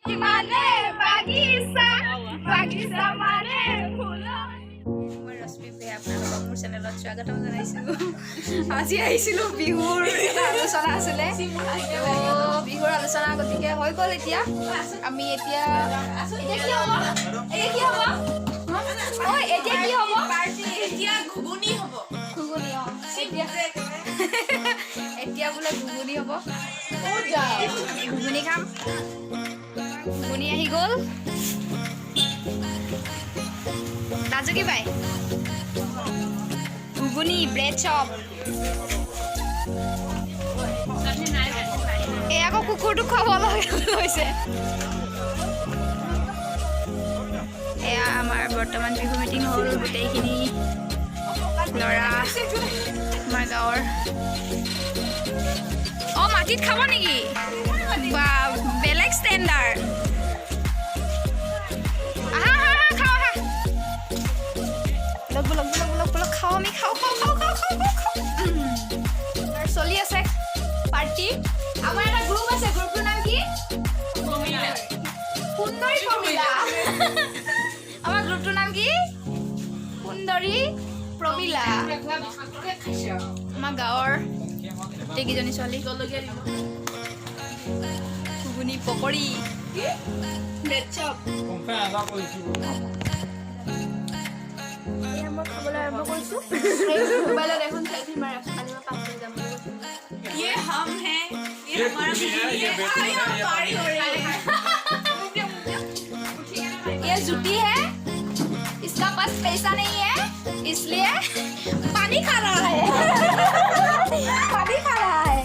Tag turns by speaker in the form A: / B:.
A: মানে বাগিচা বাগিচা মানে ফুল মই ৰশ্মি প্ৰিয়া আপোনালোকক মোৰ চেনেলত স্বাগতম জনাইছোঁ আজি আহিছিলোঁ বিহুৰ এটা আলোচনা আছিলে বিহুৰ আলোচনা গতিকে হৈ গ'ল এতিয়া আমি এতিয়া কি হ'ব এতিয়া কি হ'ব
B: এতিয়া ঘুগুনি হ'ব
A: ঘুগুনি এতিয়া বোলে ঘুগুনি হ'ব ঘুগুনি খাম ঘুগুনি আহি গ'ল ৰাজুকি বাই ঘুগুনি ব্ৰেড চপ এই আকৌ কুকুৰটো খুৱাব লৈছে এয়া আমাৰ বৰ্তমান বিহু মিটিং হ'ল গোটেইখিনি ল'ৰা আমাৰ গাঁৱৰ মাটিত খাব নেকি বা বেলেগ ষ্টেণ্ডাৰ্ড আহা আহা খাওঁ আহা বলক খাওঁ আমি খাওঁ চলি আছে পাৰ্টি আমাৰ এটা গ্ৰুপ আছে গ্ৰুপটোৰ নাম কি সুন্দৰী প্ৰমিলা আমাৰ গ্ৰুপটোৰ নাম কি সুন্দৰী প্ৰমিলা আমাৰ গাঁৱৰ গোটেইকেইজনী ছোৱালী ঘুগুনি পকৰি ব্ৰেড চপ মই খাবলৈ আৰম্ভ কৰিছোঁ মোবাইলত এখন চেলফি মাৰি আছোঁ কালি মই 5 যাম
B: ये हम हैं ये हमारा
A: ये जुटी है इसका पास पैसा नहीं है इसलिए पानी खा रहा है पानी खा रहा है